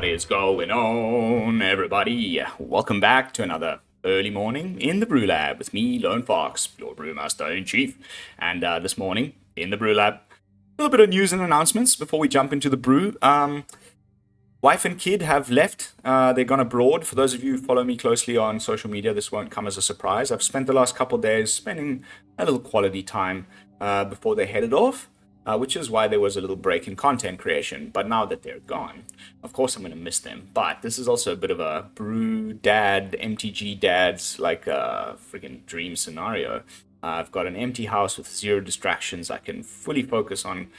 What is going on, everybody? Welcome back to another early morning in the BrewLab with me, Lone Fox, your Brewmaster in Chief. And this morning in the BrewLab, a little bit of news and announcements before we jump into the brew. Wife and kid have left. They're gone abroad. For those of you who follow me closely on social media, this won't come as a surprise. I've spent the last couple of days spending a little quality time before they headed off. Which is why there was a little break in content creation. But now that they're gone, of course I'm going to miss them. But this is also a bit of a brew dad, MTG dad's like a freaking dream scenario. I've got an empty house with zero distractions. I can fully focus on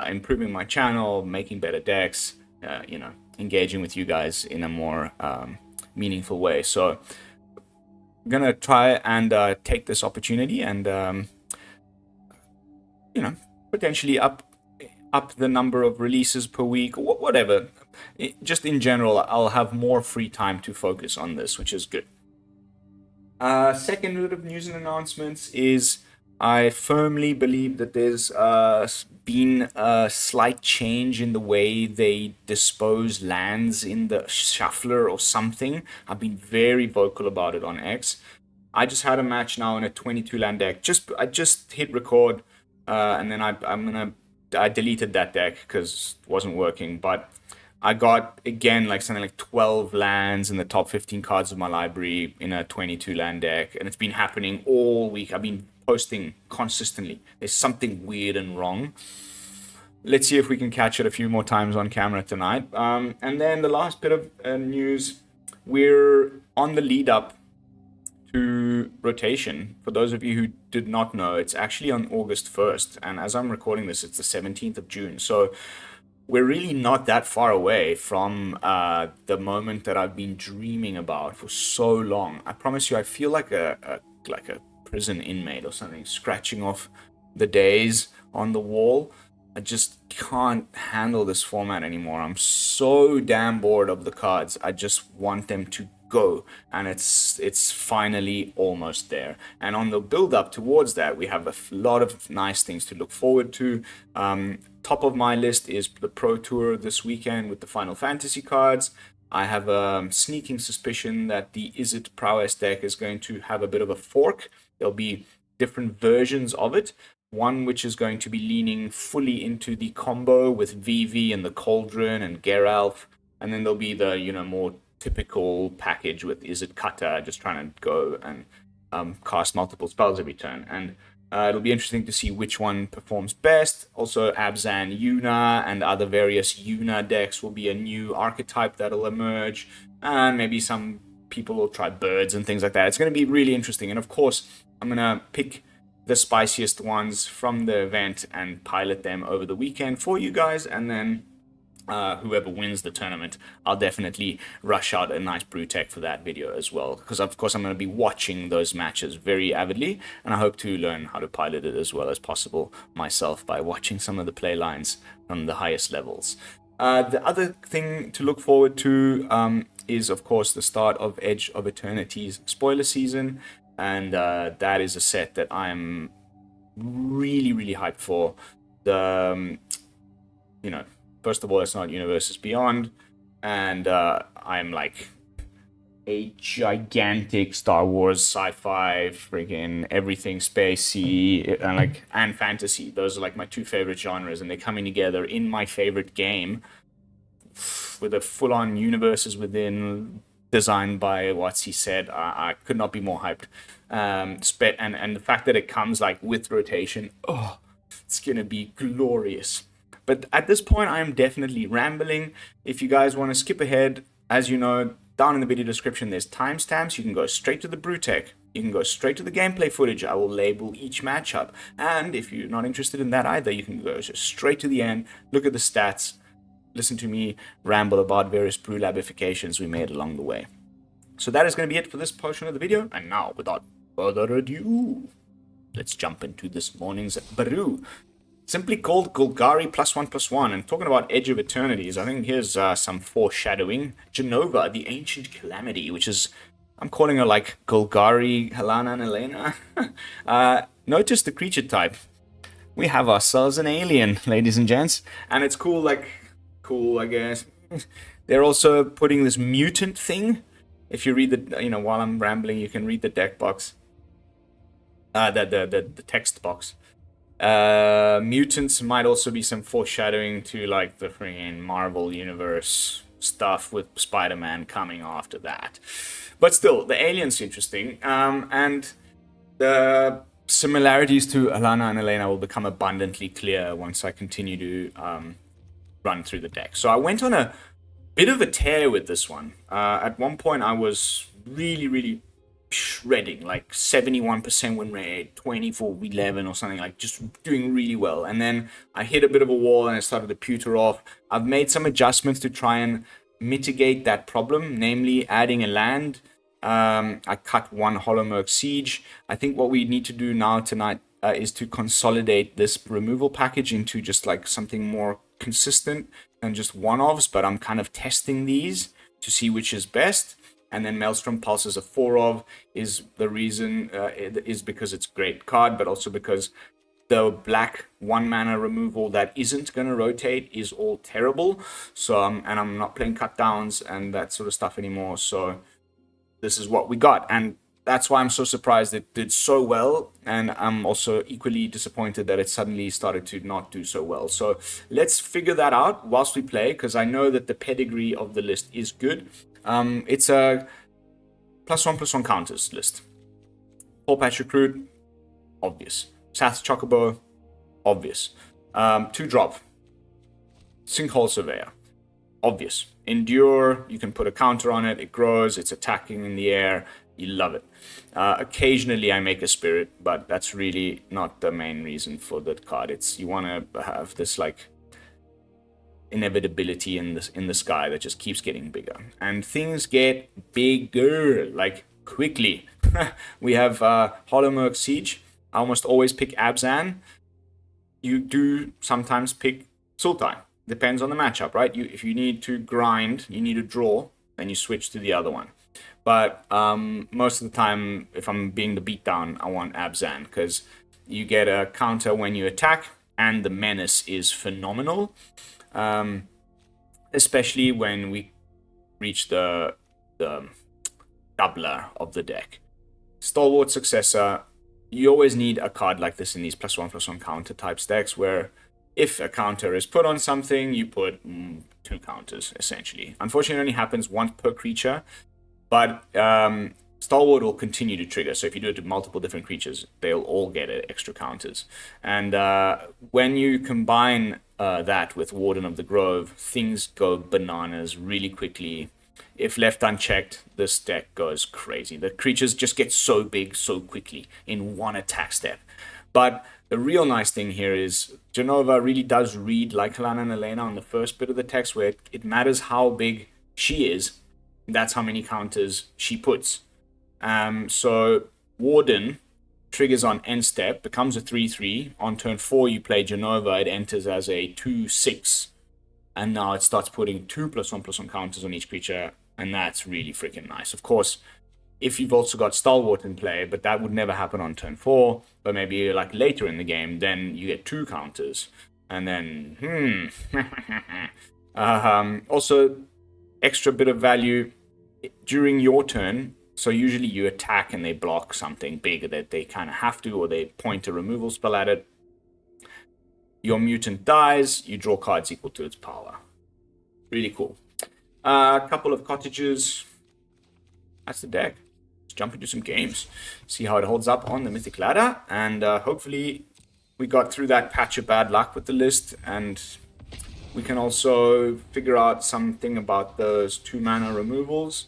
improving my channel, making better decks, engaging with you guys in a more meaningful way. So I'm going to try and take this opportunity and, potentially up the number of releases per week, or whatever. Just in general, I'll have more free time to focus on this, which is good. Second bit of news and announcements is I firmly believe that there's been a slight change in the way they dispose lands in the shuffler or something. I've been very vocal about it on X. I just had a match now in a 22 land deck. I just hit record. And then I deleted that deck because it wasn't working. But I got, again, like something like 12 lands in the top 15 cards of my library in a 22 land deck. And it's been happening all week. I've been posting consistently. There's something weird and wrong. Let's see if we can catch it a few more times on camera tonight. And then the last bit of news, we're on the lead up to rotation. For those of you who did not know, it's actually on August 1st, and as I'm recording this, it's the 17th of June. So we're really not that far away from the moment that I've been dreaming about for so long. I promise you, I feel like a prison inmate or something, scratching off the days on the wall. I just can't handle this format anymore. I'm so damn bored of the cards. I just want them to go, and it's finally almost there. And on the build up towards that, we have a lot of nice things to look forward to. Top of my list is the Pro Tour this weekend with the Final Fantasy cards. I have a sneaking suspicion that the Izzet Prowess deck is going to have a bit of a fork. There'll be different versions of it. One which is going to be leaning fully into the combo with Vivi and the Cauldron and Geralf, and then there'll be the more typical package with Izzet Kata, just trying to go and cast multiple spells every turn. And it'll be interesting to see which one performs best. Also, Abzan Yuna and other various Yuna decks will be a new archetype that'll emerge. And maybe some people will try birds and things like that. It's going to be really interesting. And of course, I'm going to pick the spiciest ones from the event and pilot them over the weekend for you guys. And then whoever wins the tournament, I'll definitely rush out a nice BrewTech for that video as well, because of course I'm going to be watching those matches very avidly, and I hope to learn how to pilot it as well as possible myself by watching some of the play lines from the highest levels. The other thing to look forward to is of course the start of Edge of Eternity's spoiler season, and that is a set that I'm really hyped for. First of all, it's not Universes Beyond, and I'm like a gigantic Star Wars sci-fi, freaking everything spacey, and fantasy. Those are like my two favorite genres, and they're coming together in my favorite game with a full-on universes within, designed by what's he said. I could not be more hyped. And the fact that it comes like with rotation, it's gonna be glorious. But at this point, I am definitely rambling. If you guys want to skip ahead, as you know, down in the video description, there's timestamps. You can go straight to the BrewTech. You can go straight to the gameplay footage. I will label each matchup. And if you're not interested in that either, you can go just straight to the end, look at the stats, listen to me ramble about various BrewLabifications we made along the way. So that is going to be it for this portion of the video. And now, without further ado, let's jump into this morning's brew. Simply called Golgari +1/+1. And talking about Edge of Eternities, I think here's some foreshadowing. Jenova, the Ancient Calamity, which is, I'm calling her like Golgari, Helena, and Elena. Notice the creature type. We have ourselves an alien, ladies and gents. And it's cool, I guess. they're also putting this mutant thing. If you read the, while I'm rambling, you can read the deck box. The text box. Mutants might also be some foreshadowing to like the freaking Marvel universe stuff with Spider-Man coming after that. But still, the alien's interesting. And the similarities to Alana and Elena will become abundantly clear once I continue to run through the deck. So I went on a bit of a tear with this one. At one point, I was really shredding, like 71% win rate, 24-11 or something, like just doing really well. And then I hit a bit of a wall and it started to pewter off. I've made some adjustments to try and mitigate that problem, namely adding a land. I cut one Hollowmerk Siege. I think what we need to do now tonight is to consolidate this removal package into just like something more consistent than just one-offs, but I'm kind of testing these to see which is best. And then Maelstrom Pulse as a 4-of is the reason, is because it's a great card, but also because the black 1-mana removal that isn't going to rotate is all terrible. So, and I'm not playing cut downs and that sort of stuff anymore. So this is what we got. And that's why I'm so surprised it did so well. And I'm also equally disappointed that it suddenly started to not do so well. So let's figure that out whilst we play, because I know that the pedigree of the list is good. It's a +1/+1 counters list. 4-patch recruit, obvious. Sath Chocobo, obvious. 2-drop. Sinkhole Surveyor, obvious. Endure, you can put a counter on it, it grows, it's attacking in the air, you love it. Occasionally I make a spirit, but that's really not the main reason for that card. It's you want to have this like inevitability in the sky that just keeps getting bigger, and things get bigger like quickly. We have Hollowmerk Siege. I almost always pick Abzan. You do sometimes pick Sultai. Depends on the matchup, right? If you need to grind, you need to draw, then you switch to the other one. But most of the time, if I'm being the beatdown, I want Abzan because you get a counter when you attack, and the menace is phenomenal. Especially when we reach the doubler of the deck. Stalwart Successor, you always need a card like this in these +1/+1 counter type decks, where if a counter is put on something, you put 2 counters, essentially. Unfortunately, it only happens once per creature, but Stalwart will continue to trigger. So if you do it to multiple different creatures, they'll all get extra counters. And when you combine that with Warden of the Grove, things go bananas really quickly. If left unchecked, this deck goes crazy. The creatures just get so big so quickly in one attack step. But the real nice thing here is Jenova really does read like Helena and Elena on the first bit of the text, where it matters how big she is. That's how many counters she puts. So Warden triggers on end step, becomes a 3/3. On turn 4, you play Jenova, it enters as a 2/6. And now it starts putting 2 +1/+1 counters on each creature, and that's really freaking nice. Of course, if you've also got Stalwart in play, but that would never happen on turn 4, but maybe like later in the game, then you get 2 counters. And then, also, extra bit of value during your turn. So usually you attack and they block something big that they kind of have to, or they point a removal spell at it. Your mutant dies, you draw cards equal to its power. Really cool. A couple of cottages. That's the deck. Let's jump into some games. See how it holds up on the Mythic ladder. And hopefully we got through that patch of bad luck with the list. And we can also figure out something about those 2-mana removals.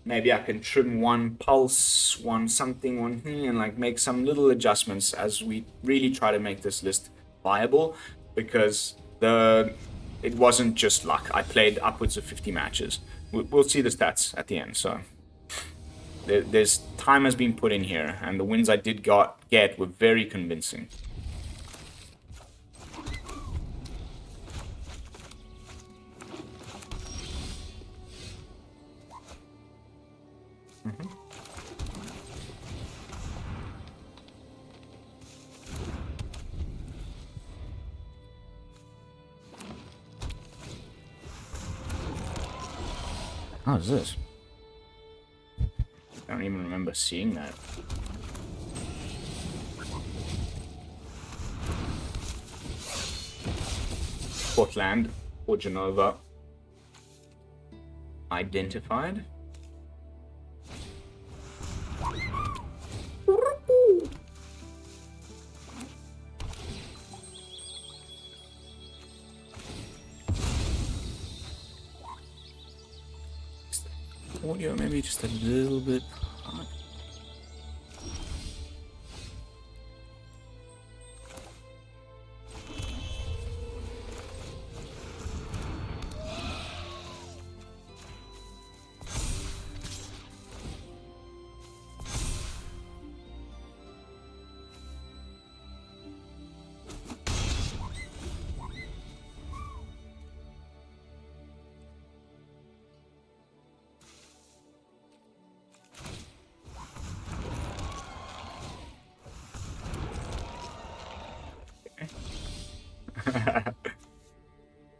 Maybe I can trim one pulse, one something, one thing, and like make some little adjustments as we really try to make this list viable, because it wasn't just luck. I played upwards of 50 matches. We'll see the stats at the end. So there's time has been put in here, and the wins I did get were very convincing. How is this? I don't even remember seeing that. Portland or Jenova identified. Audio maybe just a little bit hard.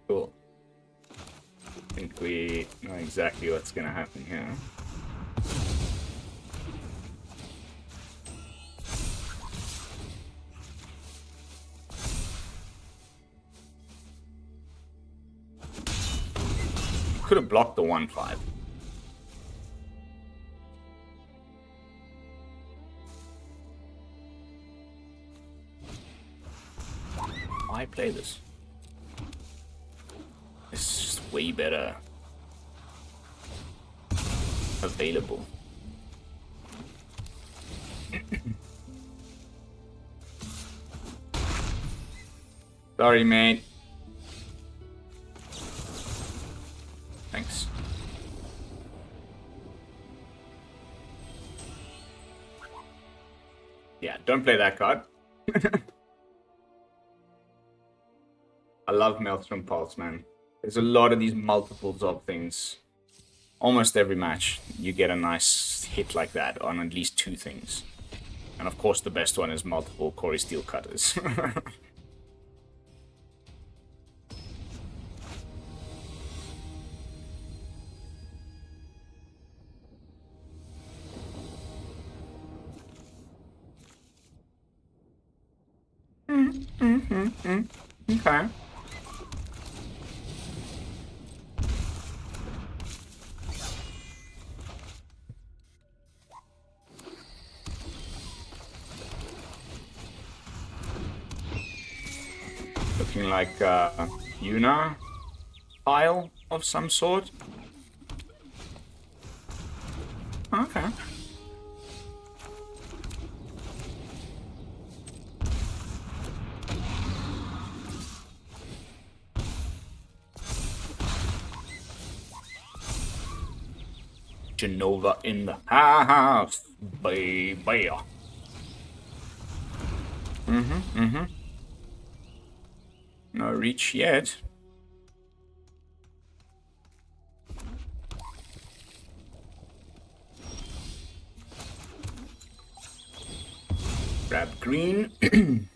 Cool. I think we know exactly what's gonna happen here. Could have blocked the 1/5. Why play this? It's just way better available. Sorry, mate. Thanks. Yeah, don't play that card. I love Maelstrom Pulse, man. There's a lot of these multiples of things. Almost every match, you get a nice hit like that on at least 2 things. And of course, the best one is multiple Corey Steel Cutters. Okay. Looking like Oonn pile of some sort. Okay. Jenova in the house, baby. No reach yet. Grab green.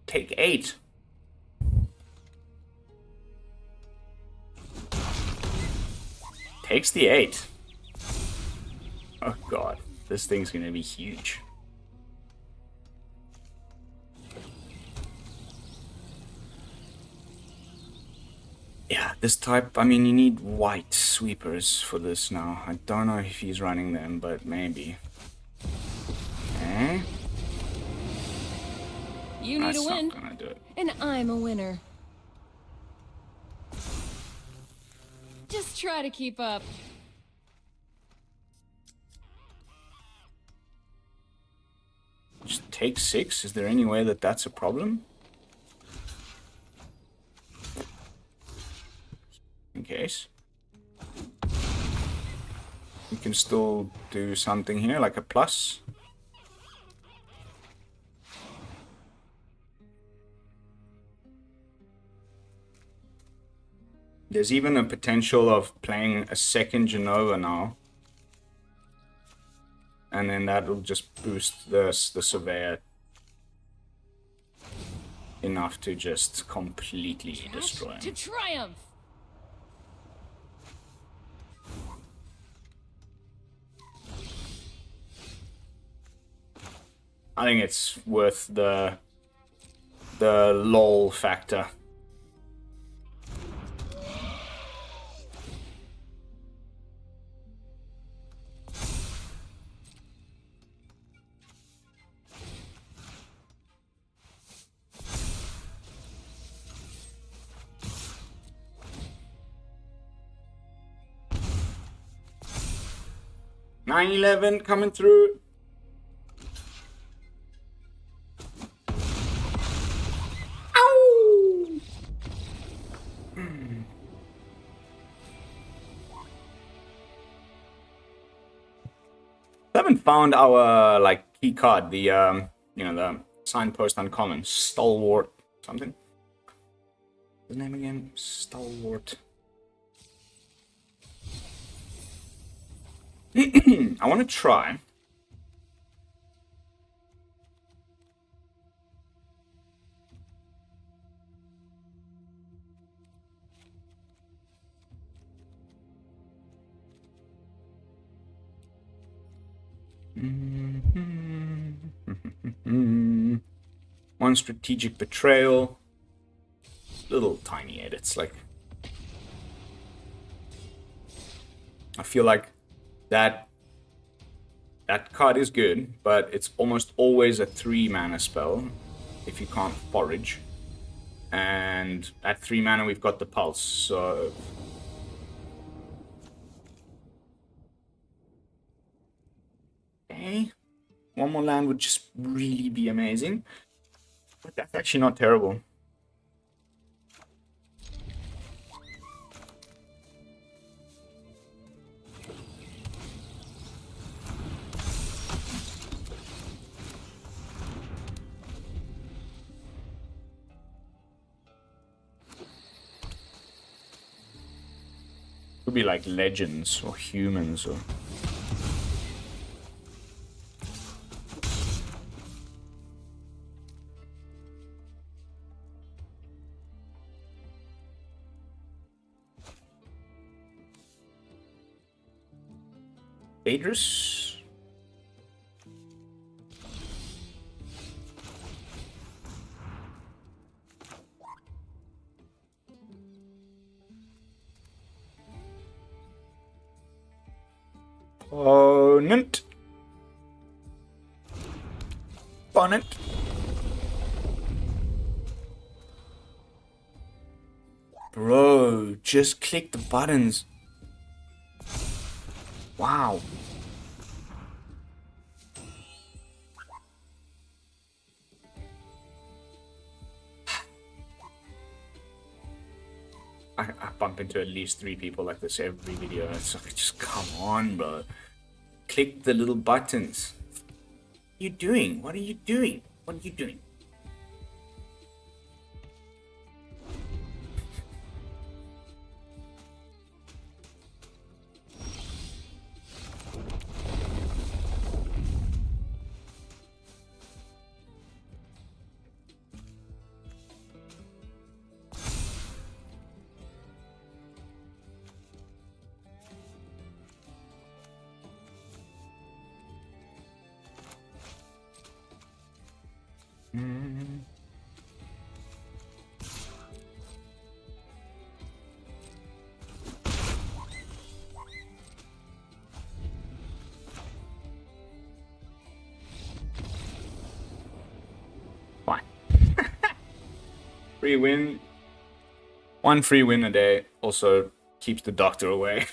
Take 8. Takes the 8. Oh god, this thing's gonna be huge. Yeah, this type, I mean, you need white sweepers for this now. I don't know if he's running them, but maybe. Okay. You need a win, gonna do it. and I'm a winner. Just try to keep up. Just take 6? Is there any way that that's a problem? In case. You can still do something here, like a plus. There's even a potential of playing a second Jenova now. And then that'll just boost the Surveyor enough to just completely destroy him. To triumph. I think it's worth the lol factor. $9.11 coming through. Ow! I haven't found our like key card, the you know, the signpost uncommon, stalwart something. The name again, stalwart. I want to try. One strategic betrayal. Little tiny edits, like I feel like that card is good, but it's almost always a 3-mana spell if you can't forage. And at 3 mana we've got the pulse, so okay. One more land would just really be amazing. But that's actually not terrible. Could be like legends or humans or... Adris? Opponent. Opponent. Bro, just click the buttons. Wow. I bump into at least 3 people like this every video. It's like, just come on, bro. Click the little buttons. What are you doing? What are you doing? What are you doing? Fine. Free win. 1 free win a day also keeps the doctor away.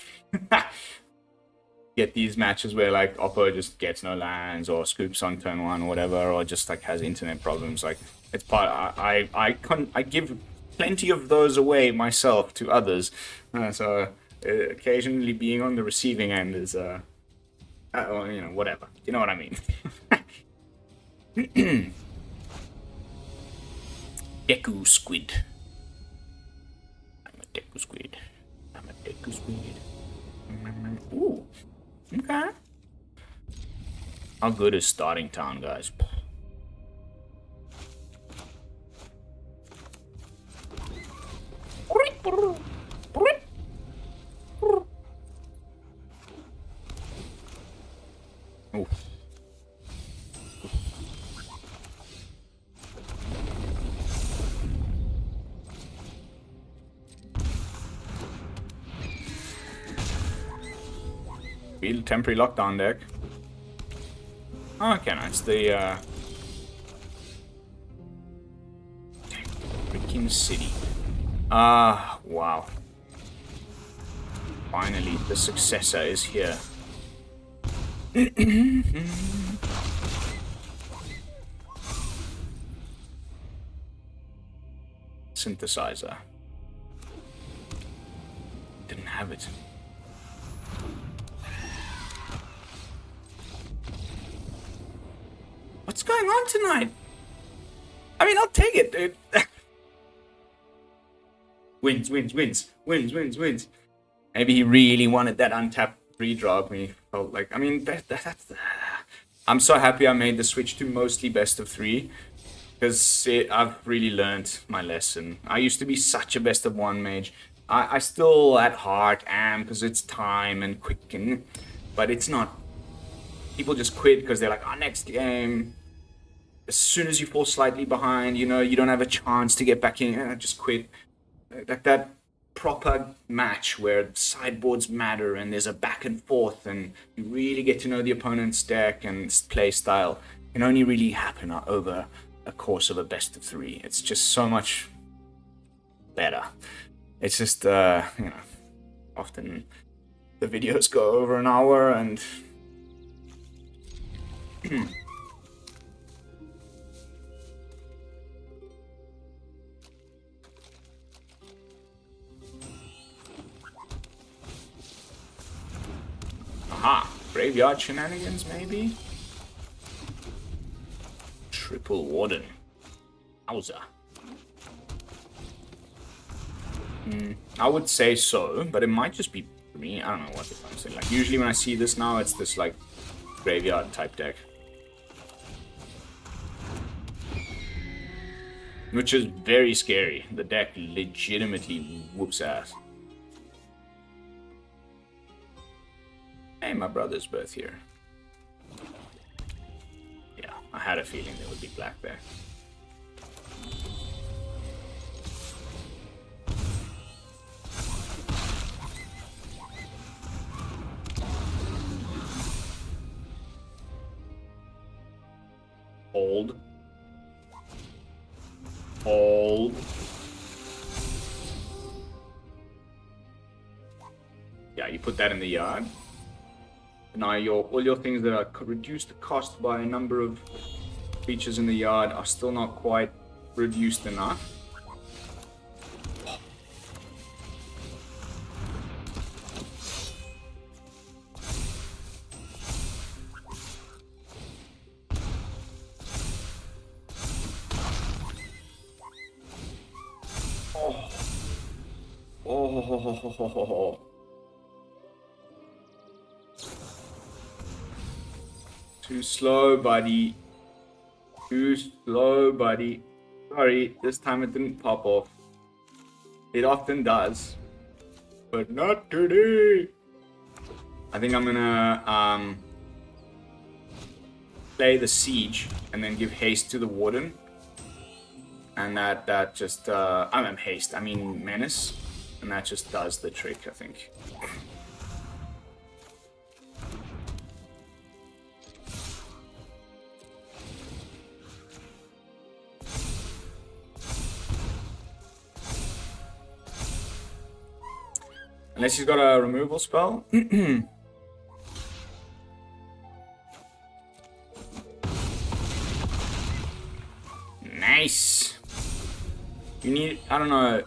Get these matches where like Oppo just gets no lands or scoops on turn 1 or whatever, or just like has internet problems. Like it's part. I give plenty of those away myself to others, so occasionally being on the receiving end is you know, whatever. You know what I mean. Deku squid. I'm a Deku squid. I'm a dick who's weird. Ooh. Okay. How good is starting town, guys? Ooh. Field temporary lockdown deck. Okay, no, it's the freaking city. Wow. Finally, the successor is here. Synthesizer. Didn't have it. What's going on tonight? I mean, I'll take it, dude. Wins. Maybe he really wanted that untapped redrop. He felt like, I mean, that's. I'm so happy I made the switch to mostly best of 3. Because I've really learned my lesson. I used to be such a best of 1 mage. I still at heart am, because it's time and quick, but it's not. People just quit because they're like, oh, next game. As soon as you fall slightly behind, you know, you don't have a chance to get back in, just quit. Like that proper match where sideboards matter and there's a back and forth and you really get to know the opponent's deck and play style can only really happen over a course of a best of 3. It's just so much better. It's just, you know, often the videos go over an hour and... Aha! Graveyard Shenanigans, maybe? Triple Warden. Wowza. I would say so, but it might just be me. I don't know what the fuck I'm saying. Like, usually when I see this now, it's this, like, graveyard type deck. Which is very scary. The deck legitimately whoops ass. Hey, my brother's birth here. Yeah, I had a feeling there would be black there. Hold. Hold. Yeah, you put that in the yard. Now all your things that are reduced the cost by a number of features in the yard are still not quite reduced enough. Oh. Too slow, buddy. Too slow, buddy. Sorry, this time it didn't pop off. It often does. But not today. I think I'm gonna play the siege and then give haste to the warden. And that just I mean haste, I mean menace. And that just does the trick, I think. Unless he's got a removal spell. Nice. You need, I don't know,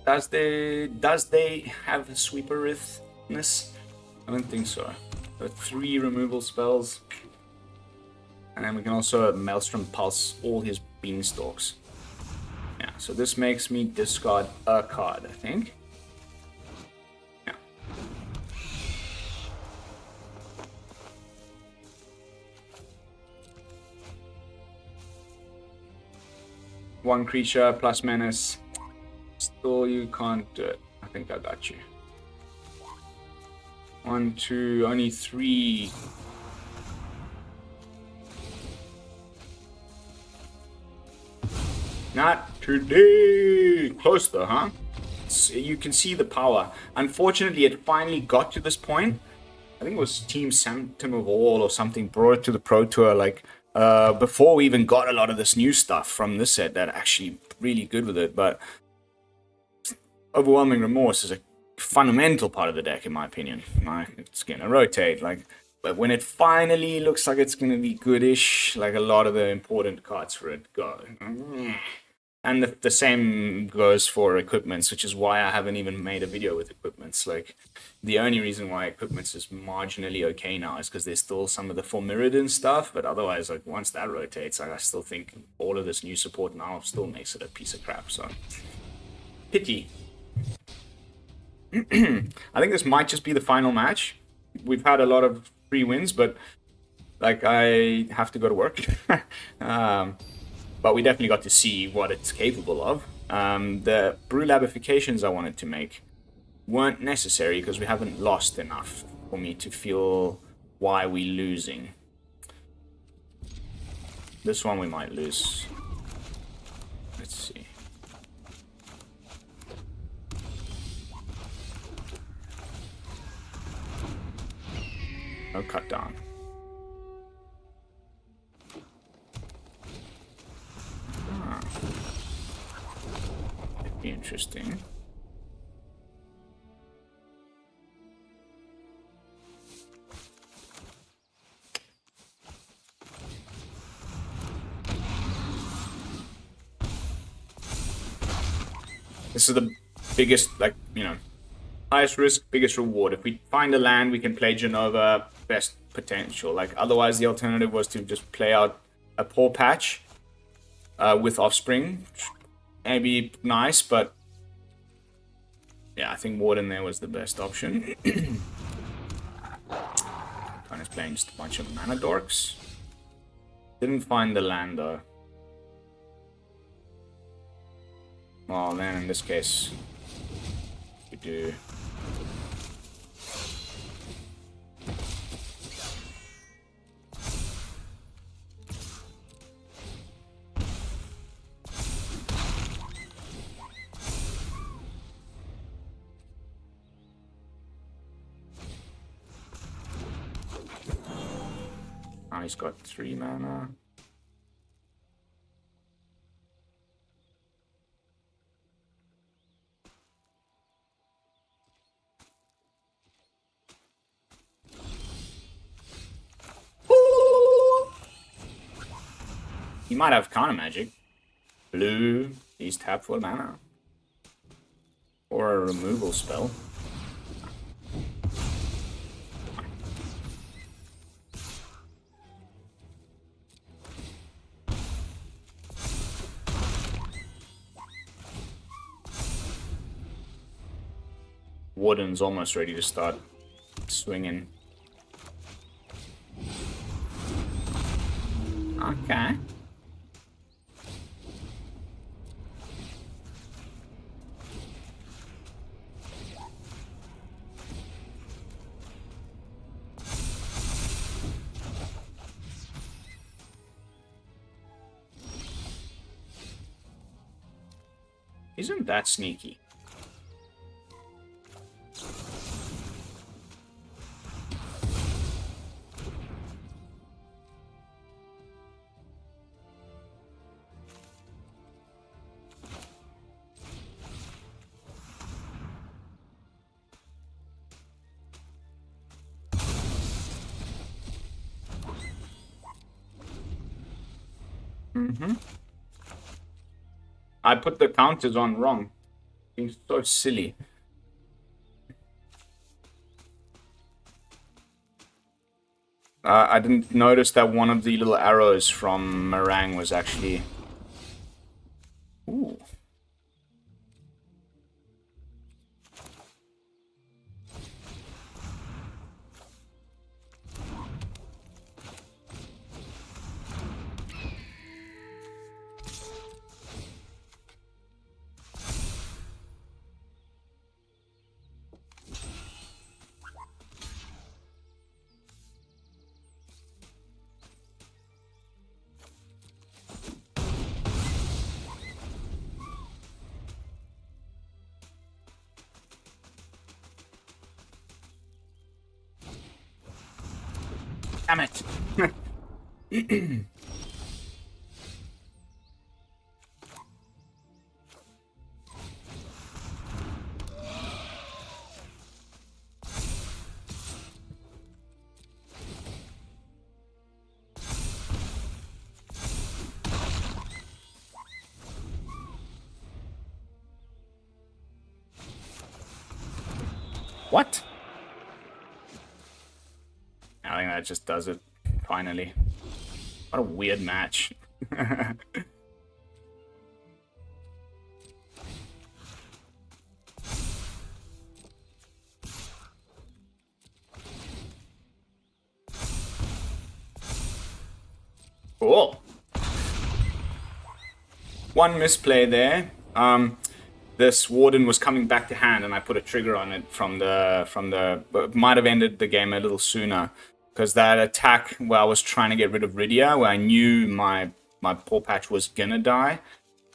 does they have a sweeperithness? I don't think so. But 3 removal spells. And then we can also Maelstrom Pulse all his beanstalks. Yeah, so this makes me discard a card, I think. 1 creature plus menace. Still, you can't do it. I think I got you. 1, 2, only 3. Not today. Close though, huh? So you can see the power. Unfortunately, it finally got to this point. I think it was Team Sanctum of All or something brought it to the Pro Tour, like, before we even got a lot of this new stuff from this set that are actually really good with it. But Overwhelming Remorse is a fundamental part of the deck, in my opinion. Like, it's gonna rotate, like, but when it finally looks like it's gonna be goodish, like a lot of the important cards for it go. And the same goes for equipments, which is why I haven't even made a video with equipments. Like, the only reason why equipments is marginally okay now is because there's still some of the Formiridan stuff, but otherwise, like, once that rotates, like, I still think all of this new support now still makes it a piece of crap, so. Pity. I think this might just be the final match. We've had a lot of free wins, but, like, I have to go to work. But we definitely got to see what it's capable of. The BrewLabifications I wanted to make weren't necessary because we haven't lost enough for me to feel why we're losing. This one we might lose. Let's see. No cut down. Be interesting. This is the biggest, like, you know, highest risk, biggest reward. If we find a land, we can play Jenova, best potential. Like, otherwise the alternative was to just play out a poor patch with Offspring. Maybe nice, but yeah, I think Warden there was the best option. Opponent's playing just a bunch of mana dorks. Didn't find the land though. Well, then in this case, we do. He's got 3 mana. He might have counter magic. Blue, he's tapped for mana. Or a removal spell. Warden's almost ready to start swinging. Okay. Isn't that sneaky? I put the counters on wrong. It's so silly. I didn't notice that one of the little arrows from Meringue was actually... Ooh. Damn it. What? I think that just does it, finally. What a weird match. Cool. One misplay there. This Warden was coming back to hand, and I put a trigger on it from the. Might have ended the game a little sooner, because that attack where I was trying to get rid of Rydia, where I knew my Paw Patch was gonna die.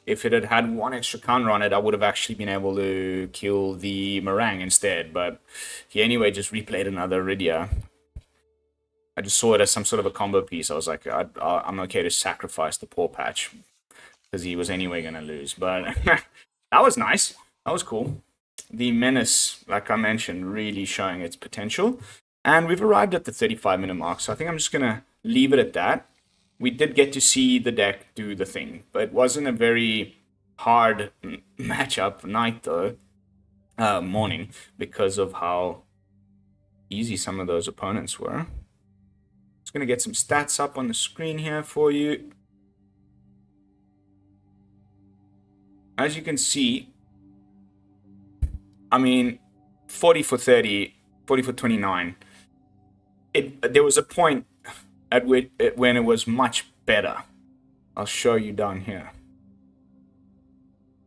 If it had had one extra counter on it, I would have actually been able to kill the Meringue instead. But he anyway just replayed another Rydia. I just saw it as some sort of a combo piece. I was like, I'm okay to sacrifice the Paw Patch, because he was anyway gonna lose. But that was nice. That was cool. The Menace, like I mentioned, really showing its potential. And we've arrived at the 35-minute mark, so I think I'm just going to leave it at that. We did get to see the deck do the thing, but it wasn't a very hard matchup night, though. Morning, because of how easy some of those opponents were. Just going to get some stats up on the screen here for you. As you can see, I mean, 40 for 30, 40 for 29. There was a point at which when it was much better. I'll show you down here.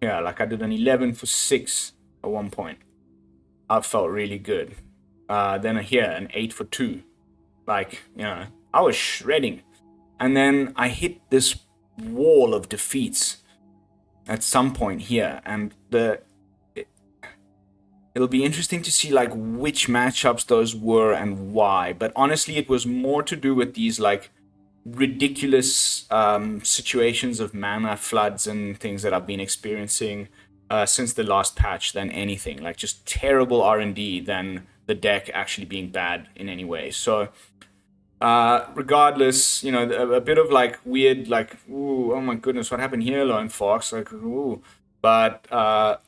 Yeah, like I did an 11 for 6 at one point. I felt really good. Then here, an 8 for 2. Like, you know, I was shredding. And then I hit this wall of defeats at some point here, and it'll be interesting to see like which matchups those were and why. But honestly, it was more to do with these like ridiculous situations of mana floods and things that I've been experiencing since the last patch than anything. Like just terrible R&D than the deck actually being bad in any way. So regardless, you know, a bit of like weird, like, ooh, oh my goodness, what happened here, Lone Fox? Like, ooh. But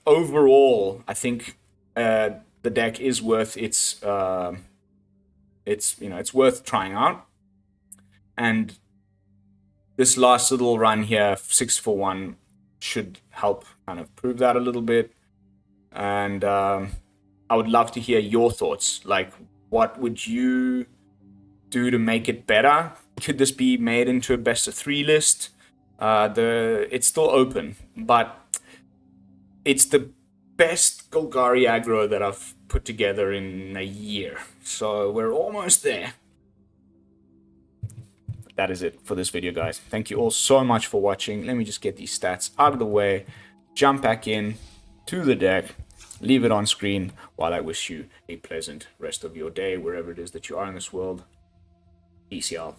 overall, I think the deck is worth it's worth trying out. And this last little run here, 6 for 1, should help kind of prove that a little bit. And I would love to hear your thoughts. Like, what would you do to make it better? Could this be made into a best of 3 list? It's still open, but it's the best Golgari aggro that I've put together in a year. So we're almost there. That is it for this video, guys. Thank you all so much for watching. Let me just get these stats out of the way, jump back in to the deck, leave it on screen while I wish you a pleasant rest of your day, wherever it is that you are in this world. Peace, y'all.